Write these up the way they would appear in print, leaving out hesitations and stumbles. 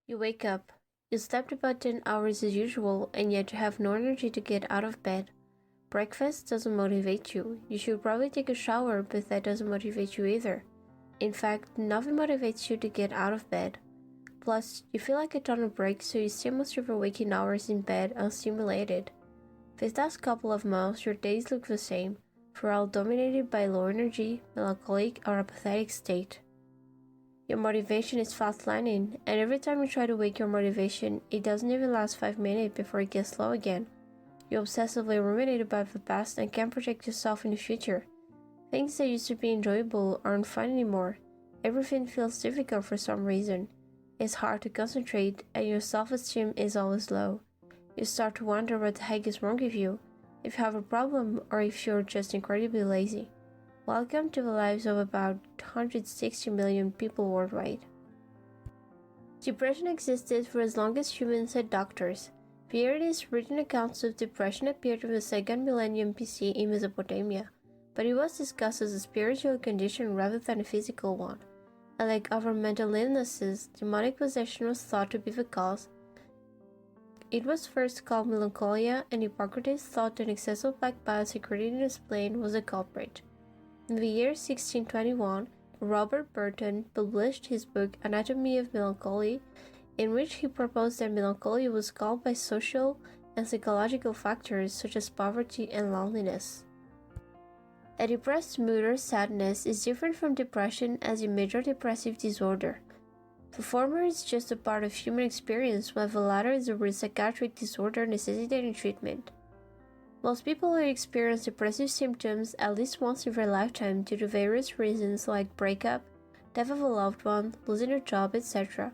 You wake up. You slept about 10 hours as usual, and yet you have no energy to get out of bed. Breakfast doesn't motivate you. You should probably take a shower, but that doesn't motivate you either. In fact, nothing motivates you to get out of bed. Plus, you feel like a ton of breaks, so you spend most of your waking hours in bed unstimulated. This last couple of months, your days look the same, for all dominated by low energy, melancholic, or apathetic state. Your motivation is flatlining, and every time you try to wake your motivation, it doesn't even last 5 minutes before it gets low again. You obsessively ruminate about the past and can't project yourself in the future. Things that used to be enjoyable aren't fun anymore. Everything feels difficult for some reason. It's hard to concentrate, and your self-esteem is always low. You start to wonder what the heck is wrong with you, if you have a problem, or if you're just incredibly lazy. Welcome to the lives of about 160 million people worldwide. Depression existed for as long as humans had doctors. The earliest written accounts of depression appeared in the 2nd millennium BC in Mesopotamia, but it was discussed as a spiritual condition rather than a physical one. Unlike other mental illnesses, demonic possession was thought to be the cause. It was first called melancholia, and Hippocrates thought an excess of black bile secreted in the spleen was the culprit. In the year 1621, Robert Burton published his book Anatomy of Melancholy, in which he proposed that melancholy was caused by social and psychological factors such as poverty and loneliness. A depressed mood or sadness is different from depression as a major depressive disorder. The former is just a part of human experience, while the latter is a real psychiatric disorder necessitating treatment. Most people will experience depressive symptoms at least once in their lifetime due to various reasons like breakup, death of a loved one, losing a job, etc.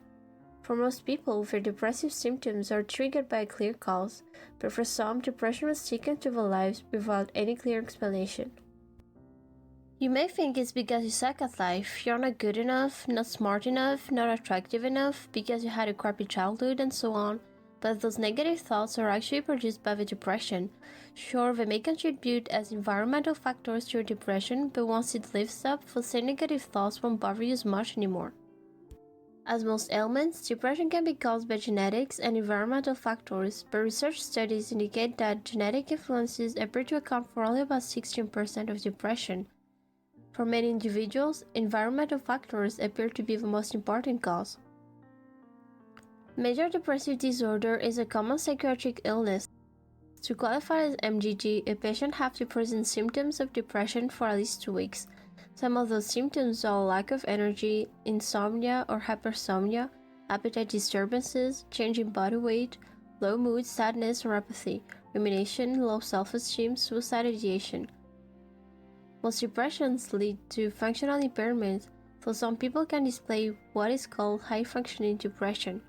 For most people, their depressive symptoms are triggered by a clear cause, but for some, depression was taken to their lives without any clear explanation. You may think it's because you suck at life, you're not good enough, not smart enough, not attractive enough, because you had a crappy childhood and so on, but those negative thoughts are actually produced by the depression. Sure, they may contribute as environmental factors to your depression, but once it lifts up, those same negative thoughts won't bother you as much anymore. As most ailments, depression can be caused by genetics and environmental factors, but research studies indicate that genetic influences appear to account for only about 16% of depression. For many individuals, environmental factors appear to be the most important cause. Major depressive disorder is a common psychiatric illness. To qualify as MDD, a patient has to present symptoms of depression for at least 2 weeks. Some of those symptoms are lack of energy, insomnia or hypersomnia, appetite disturbances, change in body weight, low mood, sadness or apathy, rumination, low self-esteem, suicide ideation. Most depressions lead to functional impairment, so some people can display what is called high-functioning depression.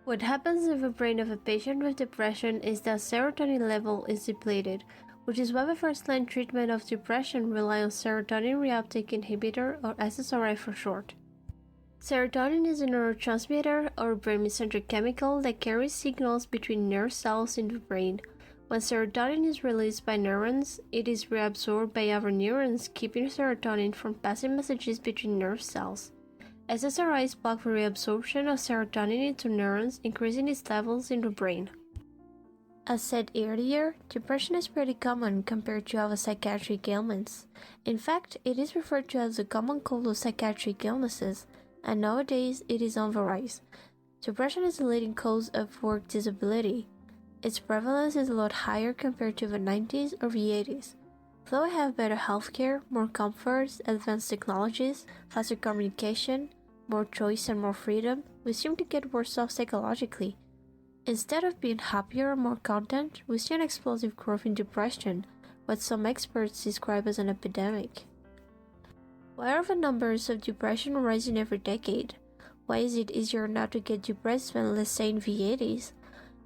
What happens in the brain of a patient with depression is that serotonin level is depleted, which is why the first-line treatment of depression relies on serotonin reuptake inhibitor, or SSRI for short. Serotonin is a neurotransmitter or brain-centric chemical that carries signals between nerve cells in the brain. When serotonin is released by neurons, it is reabsorbed by other neurons, keeping serotonin from passing messages between nerve cells. SSRIs block the reabsorption of serotonin into neurons, increasing its levels in the brain. As said earlier, depression is pretty common compared to other psychiatric ailments. In fact, it is referred to as the common cold of psychiatric illnesses, and nowadays it is on the rise. Depression is the leading cause of work disability. Its prevalence is a lot higher compared to the 90s or the 80s. Though we have better healthcare, more comforts, advanced technologies, faster communication, more choice and more freedom, we seem to get worse off psychologically. Instead of being happier or more content, we see an explosive growth in depression, what some experts describe as an epidemic. Why are the numbers of depression rising every decade? Why is it easier now to get depressed than, let's say, in the 80s?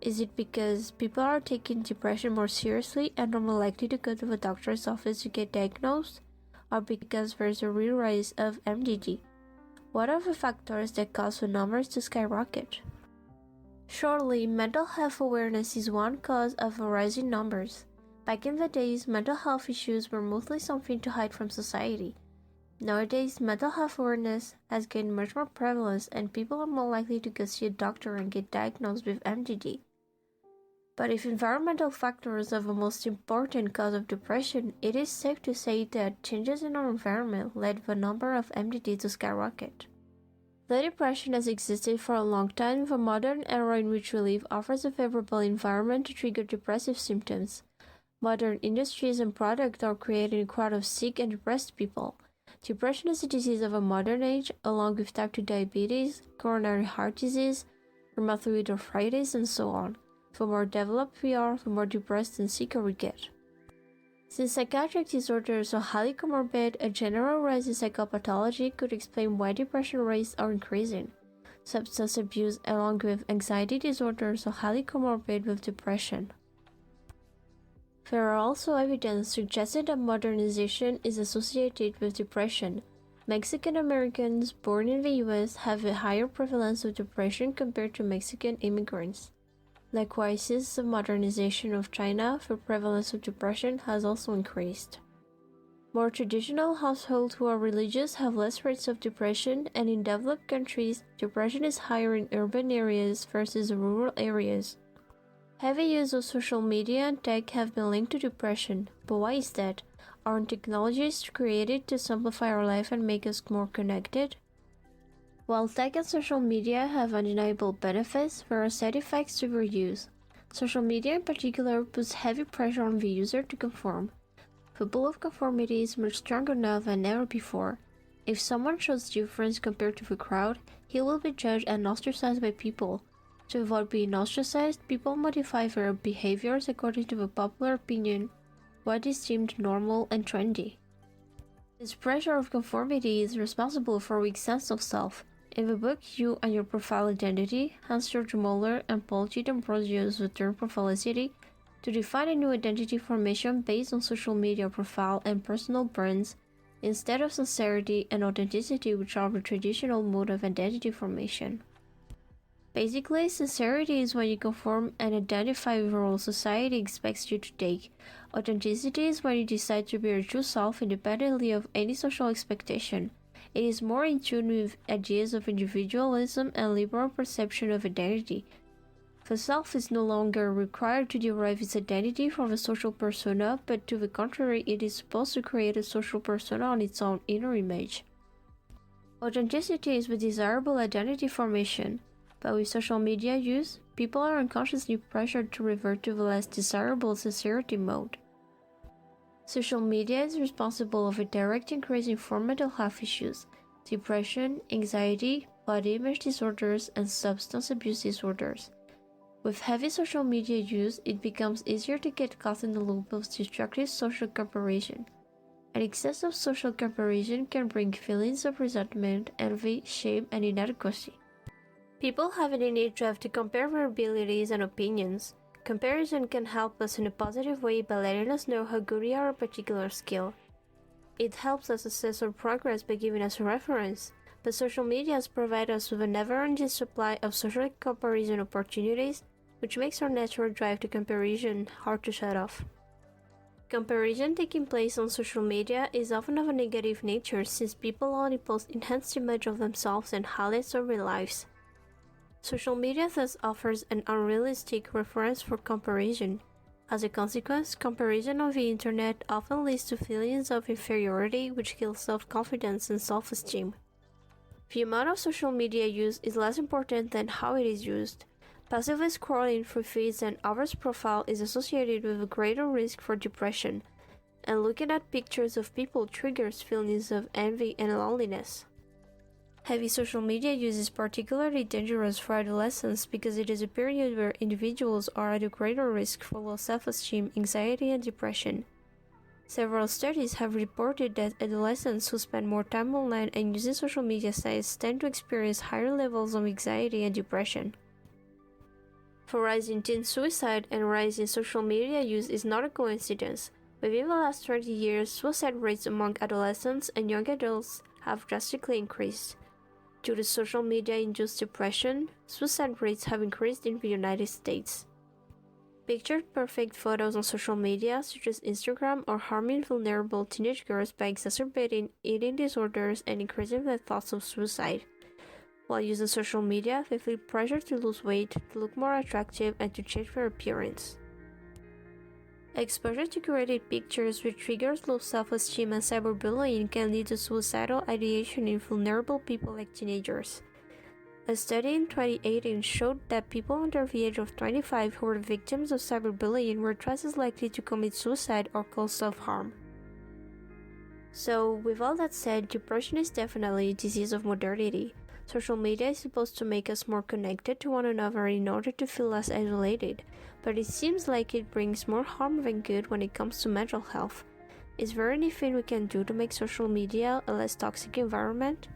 Is it because people are taking depression more seriously and are more likely to go to the doctor's office to get diagnosed? Or because there's a real rise of MDD? What are the factors that cause the numbers to skyrocket? Surely, mental health awareness is one cause of the rising numbers. Back in the days, mental health issues were mostly something to hide from society. Nowadays, mental health awareness has gained much more prevalence and people are more likely to go see a doctor and get diagnosed with MDD. But if environmental factors are the most important cause of depression, it is safe to say that changes in our environment led the number of MDD to skyrocket. Though depression has existed for a long time, the modern era in which we live offers a favorable environment to trigger depressive symptoms. Modern industries and products are creating a crowd of sick and depressed people. Depression is a disease of a modern age, along with type 2 diabetes, coronary heart disease, rheumatoid arthritis, and so on. The more developed we are, the more depressed and sicker we get. Since psychiatric disorders are highly comorbid, a general rise in psychopathology could explain why depression rates are increasing. Substance abuse along with anxiety disorders are highly comorbid with depression. There are also evidence suggesting that modernization is associated with depression. Mexican Americans born in the US have a higher prevalence of depression compared to Mexican immigrants. Likewise, since the modernization of China, the prevalence of depression has also increased. More traditional households who are religious have less rates of depression, and in developed countries, depression is higher in urban areas versus rural areas. Heavy use of social media and tech have been linked to depression, but why is that? Aren't technologies created to simplify our life and make us more connected? While tech and social media have undeniable benefits, there are side effects to their use. Social media in particular puts heavy pressure on the user to conform. The pull of conformity is much stronger now than ever before. If someone shows difference compared to the crowd, he will be judged and ostracized by people. To avoid being ostracized, people modify their behaviors according to the popular opinion, what is deemed normal and trendy. This pressure of conformity is responsible for a weak sense of self. In the book You and Your Profile Identity, Hans-Georg Muller and Paul G. D'Ambrosio use the term profilicity to define a new identity formation based on social media profile and personal brands, instead of sincerity and authenticity, which are the traditional mode of identity formation. Basically, sincerity is when you conform and identify with the role society expects you to take. Authenticity is when you decide to be your true self independently of any social expectation. It is more in tune with ideas of individualism and liberal perception of identity. The self is no longer required to derive its identity from a social persona, but to the contrary, it is supposed to create a social persona on its own inner image. Authenticity is the desirable identity formation, but with social media use, people are unconsciously pressured to revert to the less desirable sincerity mode. Social media is responsible for a direct increase in mental health issues, depression, anxiety, body image disorders, and substance abuse disorders. With heavy social media use, it becomes easier to get caught in the loop of destructive social comparison. An excess of social comparison can bring feelings of resentment, envy, shame, and inadequacy. People have an innate drive to compare their abilities and opinions. Comparison can help us in a positive way by letting us know how good we are at a particular skill. It helps us assess our progress by giving us a reference, but social media has provided us with a never-ending supply of social comparison opportunities, which makes our natural drive to comparison hard to shut off. Comparison taking place on social media is often of a negative nature since people only post enhanced image of themselves and highlights of their lives. Social media thus offers an unrealistic reference for comparison. As a consequence, comparison on the internet often leads to feelings of inferiority which kill self-confidence and self-esteem. The amount of social media use is less important than how it is used. Passively scrolling through feeds and others' profile is associated with a greater risk for depression, and looking at pictures of people triggers feelings of envy and loneliness. Heavy social media use is particularly dangerous for adolescents because it is a period where individuals are at a greater risk for low self-esteem, anxiety, and depression. Several studies have reported that adolescents who spend more time online and using social media sites tend to experience higher levels of anxiety and depression. The rise in teen suicide and rise in social media use is not a coincidence. Within the last 20 years, suicide rates among adolescents and young adults have drastically increased. Due to social media-induced depression, suicide rates have increased in the United States. Picture-perfect photos on social media, such as Instagram, are harming vulnerable teenage girls by exacerbating eating disorders and increasing their thoughts of suicide. While using social media, they feel pressure to lose weight, to look more attractive, and to change their appearance. Exposure to curated pictures which triggers low self-esteem and cyberbullying can lead to suicidal ideation in vulnerable people like teenagers. A study in 2018 showed that people under the age of 25 who were victims of cyberbullying were twice as likely to commit suicide or cause self-harm. So, with all that said, depression is definitely a disease of modernity. Social media is supposed to make us more connected to one another in order to feel less isolated, but it seems like it brings more harm than good when it comes to mental health. Is there anything we can do to make social media a less toxic environment?